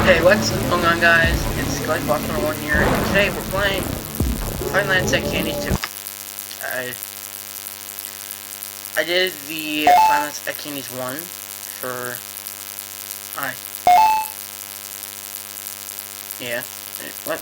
Hey, what's going on, guys? It's Box101 here, and today we're playing FNAC2. I did the FNAC 1 for... Yeah. What?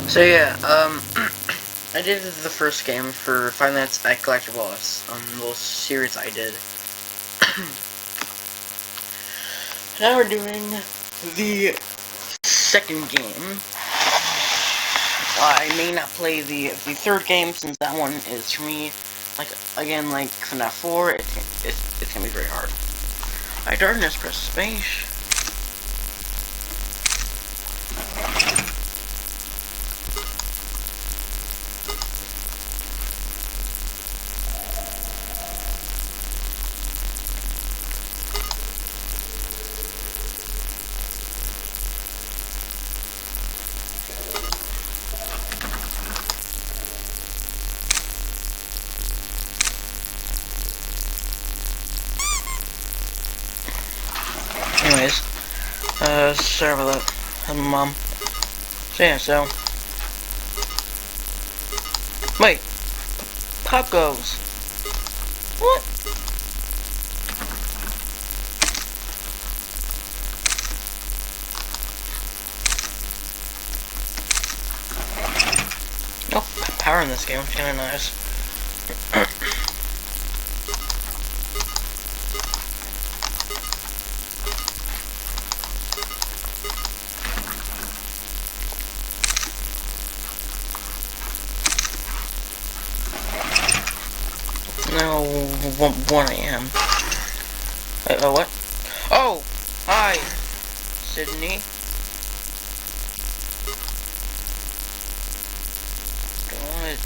So yeah, I did the first game for 5 Minutes at Collectibles, little series I did. Now we're doing the second game. I may not play the third game since that one is, for me, like FNAC 4, it's gonna be very hard. Alright, darkness, press space. Anyways, sorry about that. I'm Mom. So yeah, wait, Pop goes. What? No power in this game, which is kinda nice. No, 1 AM. What? Oh! Hi! Sydney? God.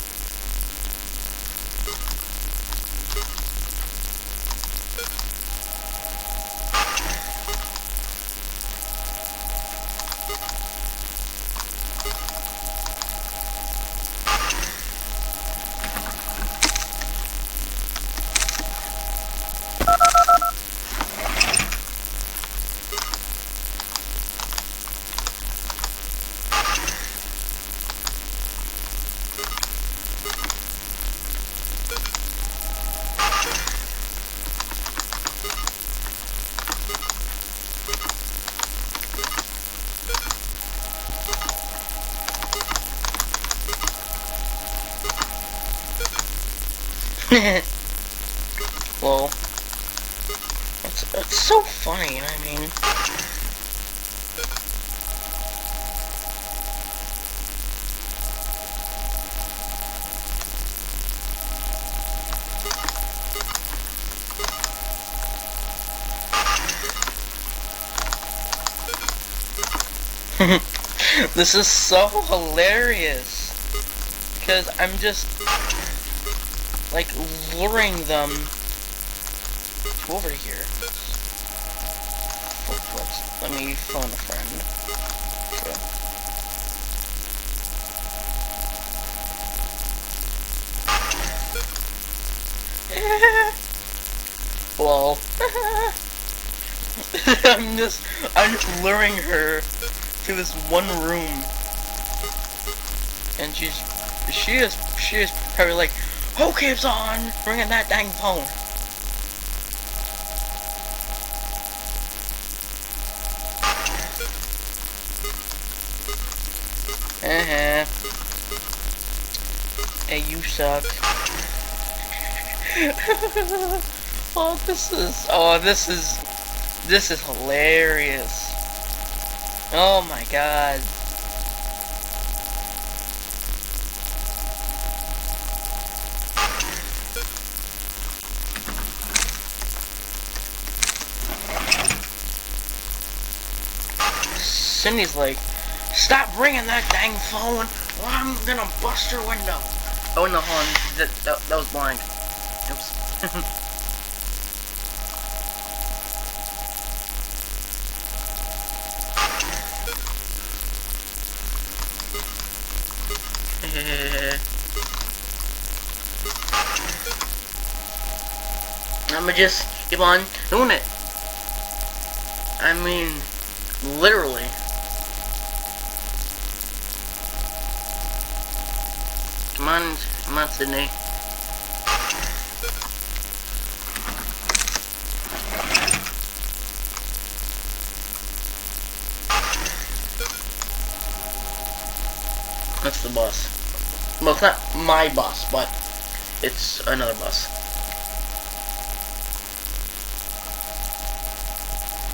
Well, it's so funny, you know what I mean? This is so hilarious because I'm just like luring them over here. Let me phone a friend. Well, I'm just luring her to this one room, and she is probably like, who keeps on ringing that dang phone? Hey, you suck. Oh, this is hilarious. Oh my god. Cindy's like, stop ringing that dang phone or I'm gonna bust your window. Oh no, hold on. That was blind. Oops. I'ma just keep on doing it. I mean, literally. Come on, Sydney. That's the bus. Well, it's not my bus, but it's another bus.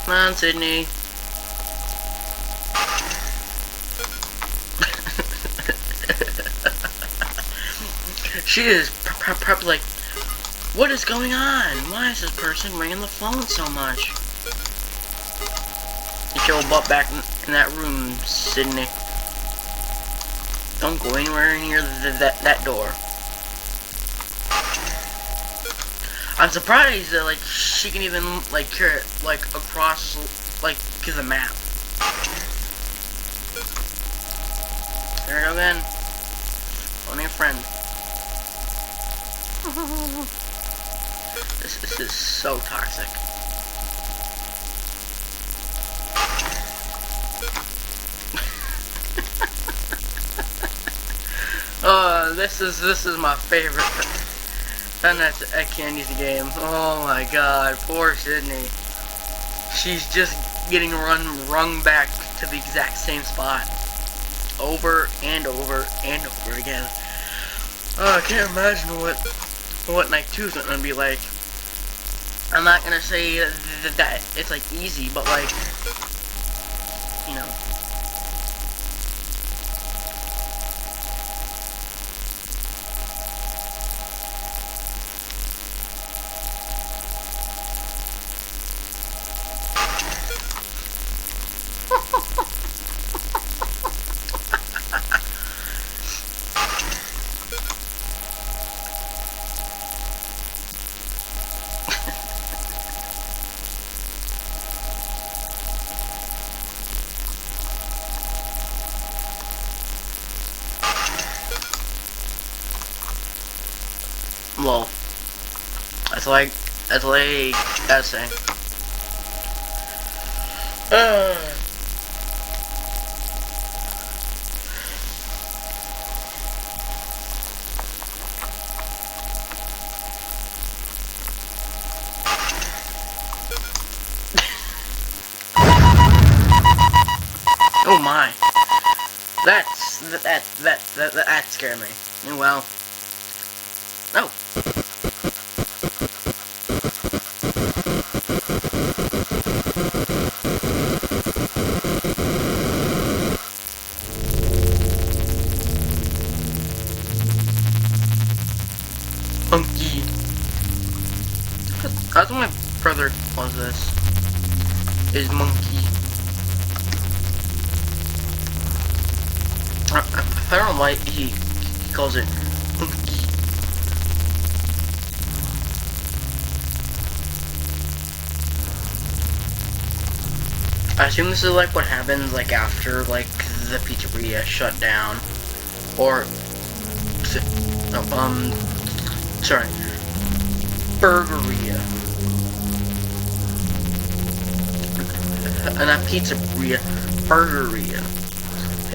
Come on, Sydney. She is probably like, what is going on? Why is this person ringing the phone so much? Get your butt back in that room, Sydney. Don't go anywhere near that door. I'm surprised that like she can even like carry it like across like to the map. There we go again. Only a friend. This is so toxic. This is my favorite. And that's I can't use the game. Oh my god, poor Sydney. She's just getting rung back to the exact same spot. Over and over and over again. Oh, I can't imagine what night 2 is gonna be like. I'm not gonna say that it's like easy, but like, you know. Well, that's like gotta say. Oh my, that scared me. Well, oh. Monkey. That's what my brother calls this. Is monkey. I don't know why he calls it monkey. I assume this is like what happens like after like the pizzeria shut down, or sorry, burgeria, not pizzeria, burgeria.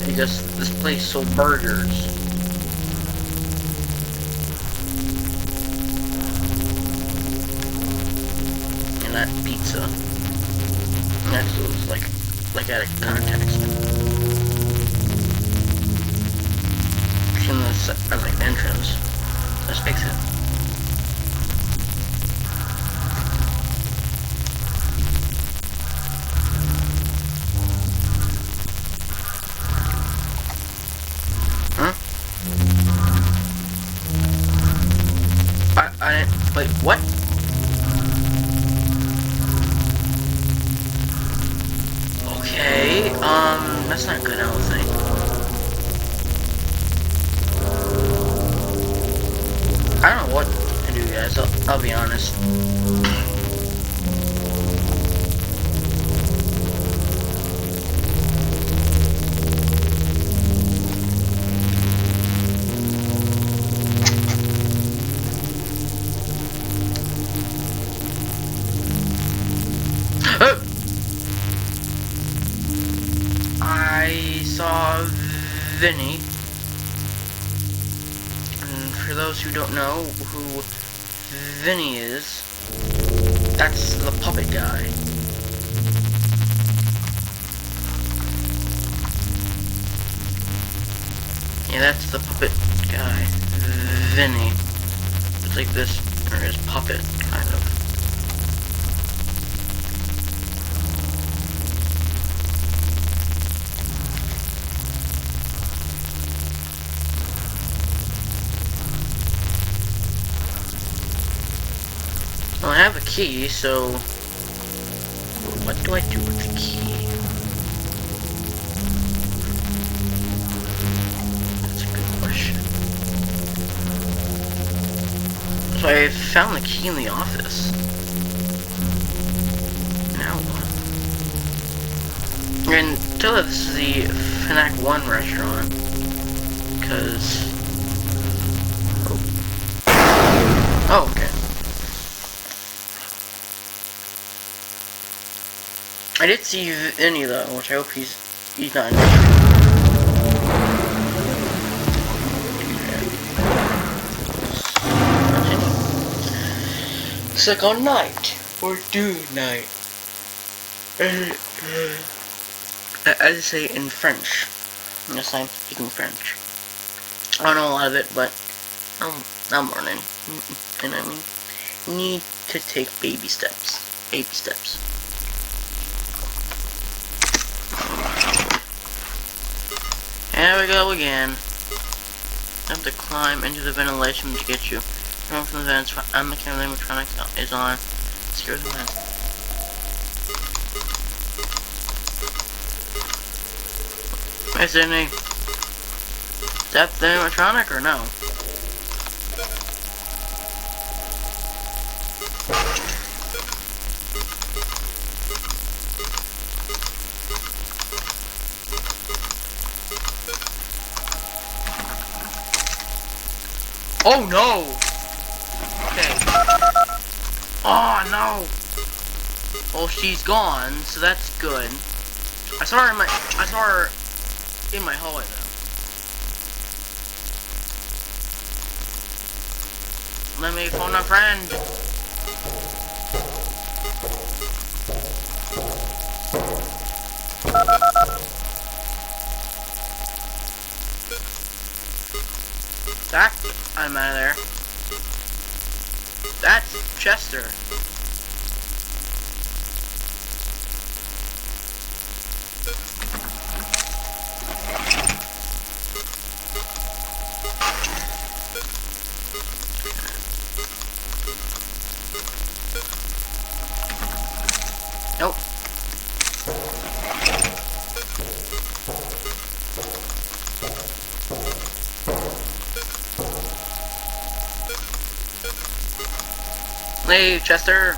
Because this place sold burgers. And that pizza. Next it was like out of context. From this as like entrance. Let's fix it. Wait, what? Okay, that's not good, I don't think. I don't know what to do, guys, I'll be honest. I saw Vinny, and for those who don't know who Vinny is, that's the puppet guy. Yeah, that's the puppet guy, Vinny. It's like this, or his puppet, kind of. Well, I have a key, so what do I do with the key? That's a good question. So I found the key in the office. Now what? You can tell that this is the FNAC2 restaurant, because... Oh, okay. I did see Vinny though, which I hope he's not in it. It's like on night or do night. I just say in French. Yes, I'm speaking French. I don't know a lot of it, but I'm learning, and I mean, need to take baby steps. Baby steps. Here we go again. I have to climb into the ventilation to get you. Run from the vents. I'm the camera. Animatronics is on. Secure the vent. Hey, Sydney. Is that the animatronic or no? Oh no! Okay. Oh no! Well, she's gone, so that's good. I saw her in my hallway though. Let me phone a friend. That, I'm out of there. That's Chester. Nope. Hey, Chester.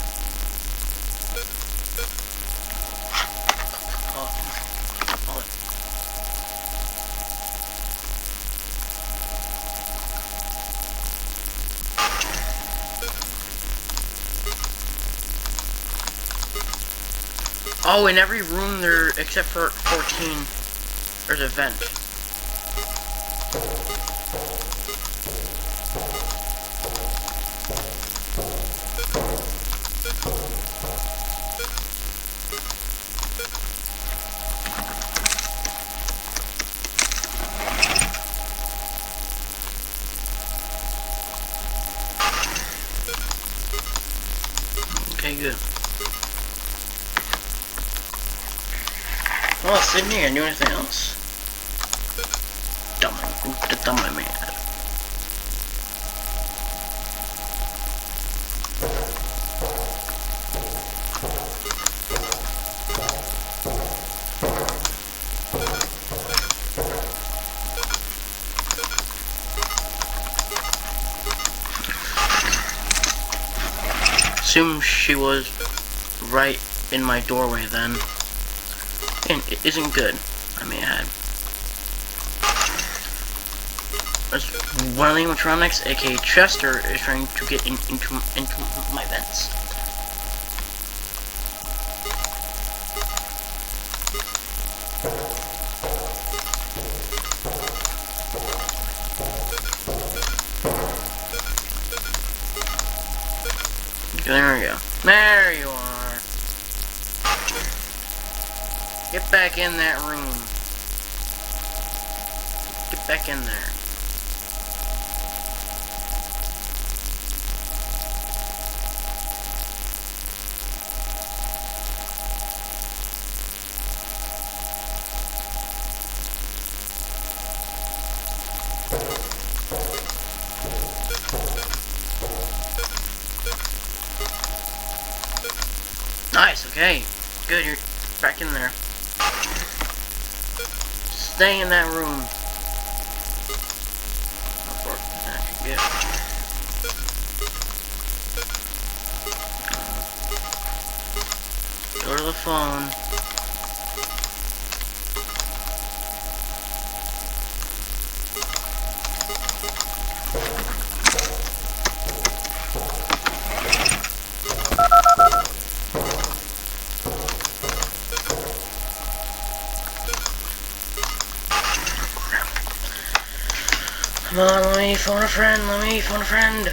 Oh, in every room there, except for 14, there's a vent. Okay, good. Well, Sydney, can do anything else? Dumb man. assume she was right in my doorway then. And it isn't good, I may add. As one of the animatronics, aka Chester, is trying to get into my vents. There we go. There you are. Get back in that room. Get back in there. Nice, okay. Good, you're back in there. Stay in that room. Go to the phone. Come on, let me phone a friend, let me phone a friend.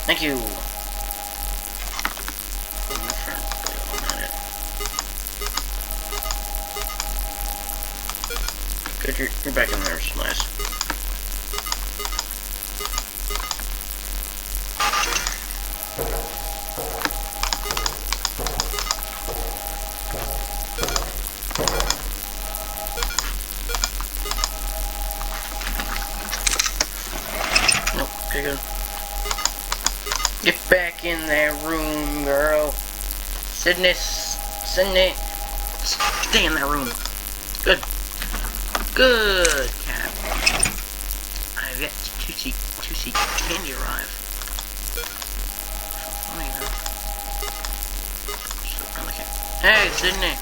Thank you. Phone a friend, wait a minute. Good, you're back in there, it's nice. Okay, good. Get back in that room, girl. Sydney, stay in that room. Good. Good, cat. I've yet to see Candy arrive. Hey, Sydney.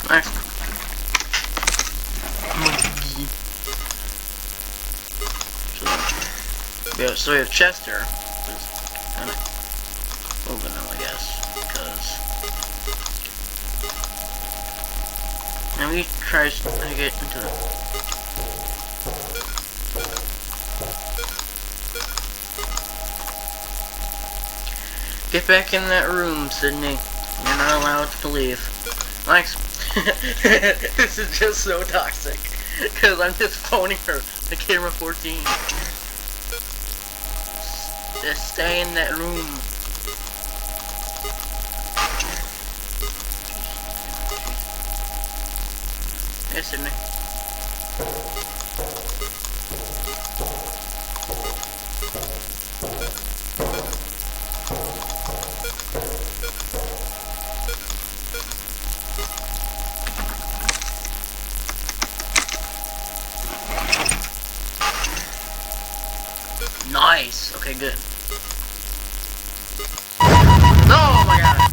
Nice. Monkey. So we have Chester, who's kind of moving now, I guess, because now he tries to get into the get back in that room, Sydney. You're not allowed to leave. Thanks. This is just so toxic, because I'm just phoning her, the camera 14. Just stay in that room. Hey, Sydney. Nice. Okay, good. Oh my god.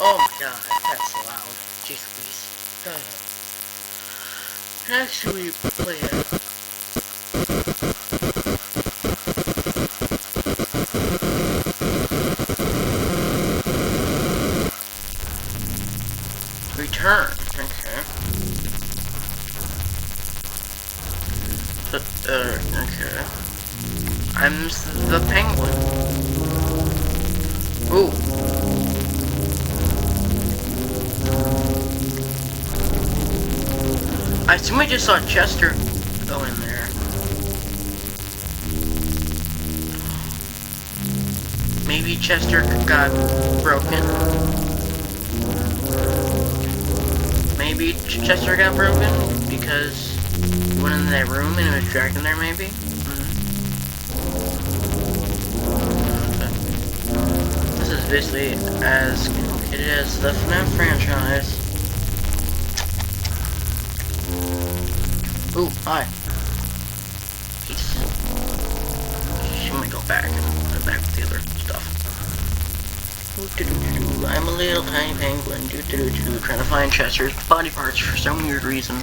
Oh my god, that's loud. Jeez please. Actually, play it. Return. Okay. But, okay. I'm the penguin. Ooh. I assume I just saw Chester go in there. Maybe Chester got broken. Maybe Chester got broken because he went in that room and it was dragged in there, maybe? basically as it is the FNAF franchise. Ooh, hi. Peace. She might go back. Go back with the other stuff. I'm a little tiny penguin. Trying to find Chester's body parts for some weird reason.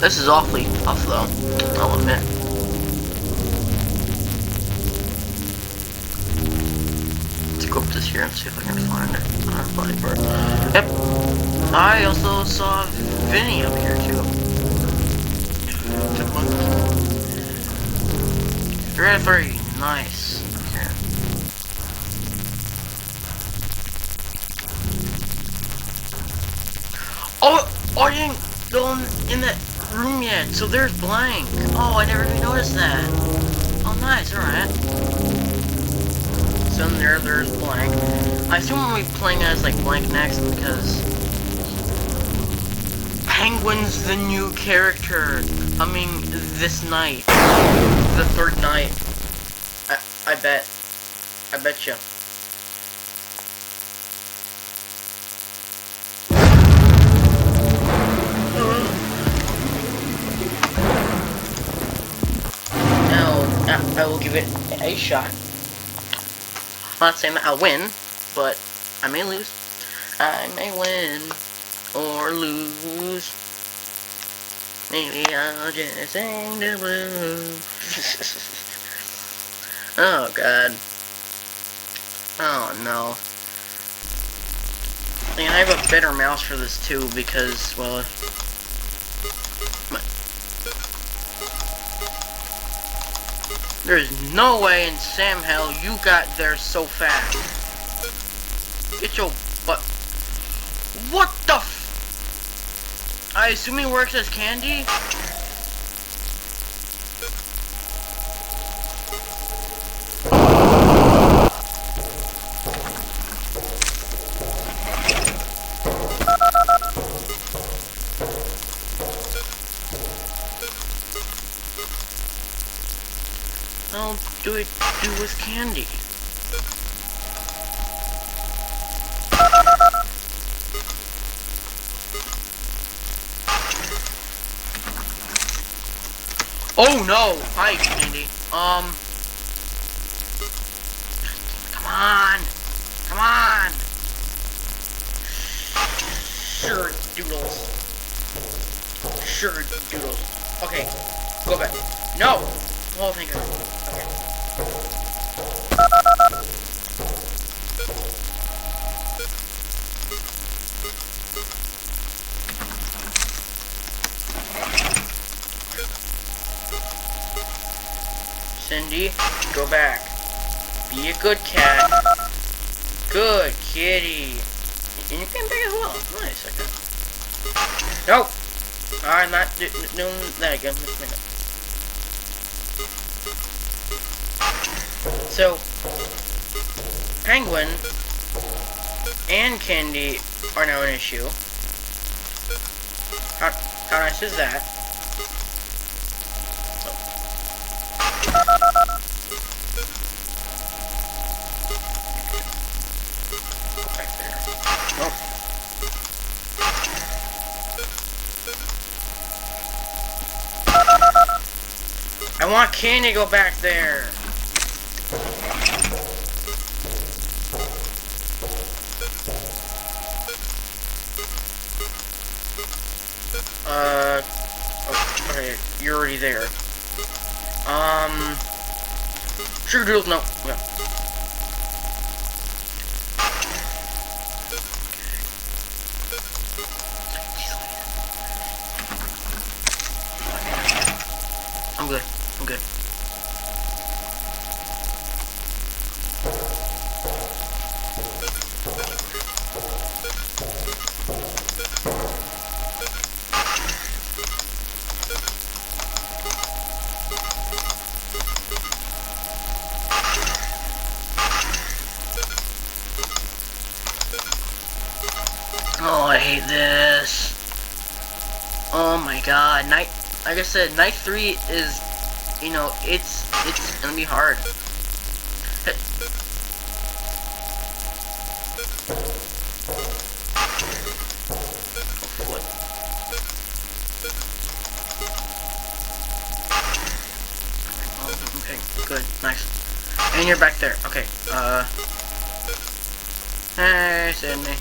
This is awfully tough, though. I'll admit. Let's go up this here and see if I can find it. Body part. Yep. I also saw Vinny up here too. Very nice. Okay. Oh, I didn't go in that room yet, so there's blank. Oh, I never even noticed that. Oh, nice, alright. So there's blank. I assume we'll be playing as like blank next because Penguin's the new character coming this night. The third night. I bet. I bet you. I will give it a shot. I'm not saying that I'll win, but I may lose. I may win or lose. Maybe I'll just sing the blues. Oh god. Oh no. I have a better mouse for this too because, well, there's no way in Sam hell you got there so fast. Get your butt. What the f? I assume he works as Candy? How do it do with Candy? Oh no! Hi, Candy. Come on! Come on! Sure, Doodles. Sure, Doodles. Okay, go back. No! Oh, thank God. Okay. Cindy, go back. Be a good cat. Good kitty. And you can back as well. Nice, okay. Nope. I'm not doing that again. So, Penguin and Candy are now an issue. How nice is that? Go back there. Nope. I want Candy to go back there. Okay, you're already there. Sure, Doodles, no. I'm good. I'm good. Oh my god, night. Like I said, night 3 is, you know, it's gonna be hard. Okay, good, nice. And you're back there. Okay, hey, Sydney.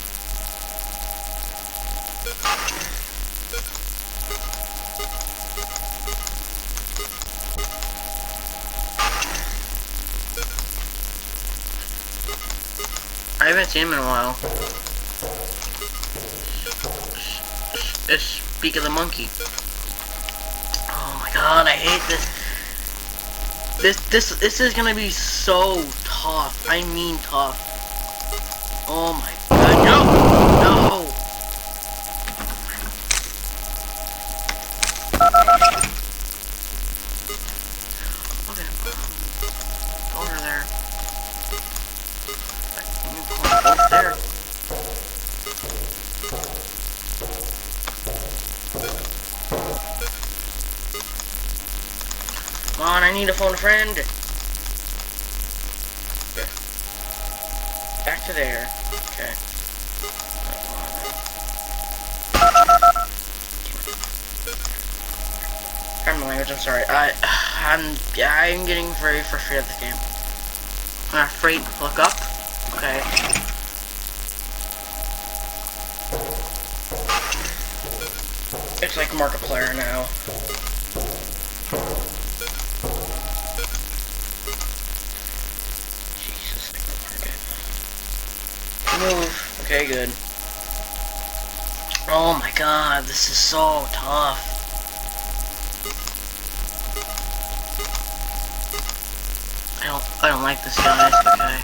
I haven't seen him in a while. Speak of the monkey. Oh my god, I hate this. This is gonna be so tough. I mean tough. Oh my god, no! No! Okay. Over there. Over there. Come on, I need to phone a friend. Okay. Back to there. Okay. Pardon my language, I'm sorry. I'm getting very frustrated with this game. I'm afraid to look up. Okay. It's like Markiplier now. Jesus, like the market. Move. Okay, good. Oh my god, this is so tough. I don't like this, guys. Okay.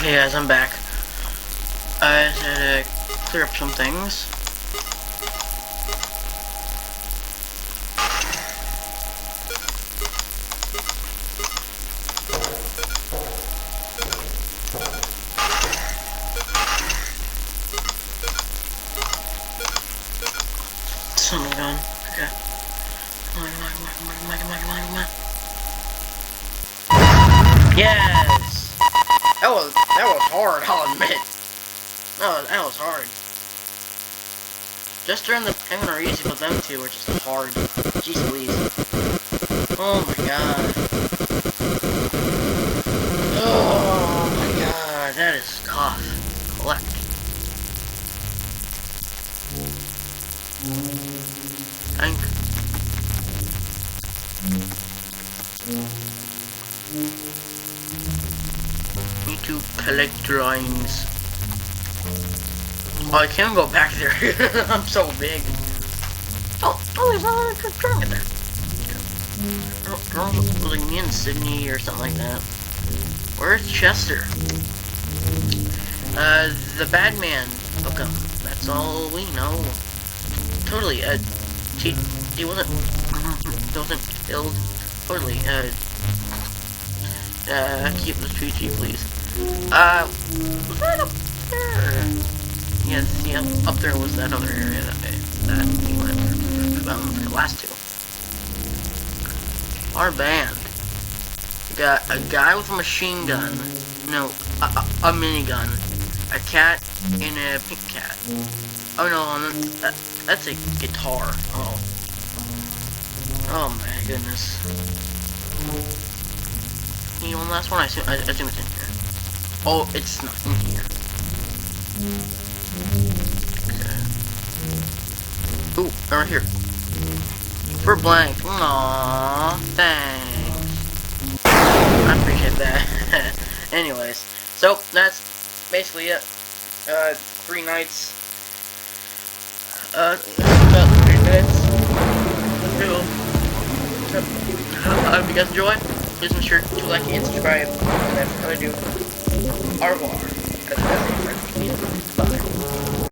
Hey guys, I'm back. I just had to clear up some things. Someone's gone. Okay. Come on. Yes! That was hard, I'll admit. That was hard. Just during the penguin are easy, but them two were just hard. Jeez Louise. Oh my god. Oh my god, that is tough. Collect. Thank. Need to collect drawings. Oh, I can't go back there. I'm so big. Oh, there's not a drawing in there. Drawing was like me and Sydney or something like that. Where's Chester? The bad man. Okay, that's all we know. Totally. He wasn't killed. Totally. Keep the PG, please. there? Or... Yes, yeah, up there was that other area that we went the last two. Our band. We got a guy with a machine gun. No, a minigun. A cat and a pink cat. Oh no, that's a guitar. Oh my goodness. Need one last one? I assume it's in here. Oh, it's not in here. Okay. Ooh, right here. For blank. Aww, thanks. I appreciate that. Anyways, so that's basically it. 3 nights. About 3 minutes. I hope you guys enjoy. Please make sure to like and subscribe. And if I do, au revoir. Bye.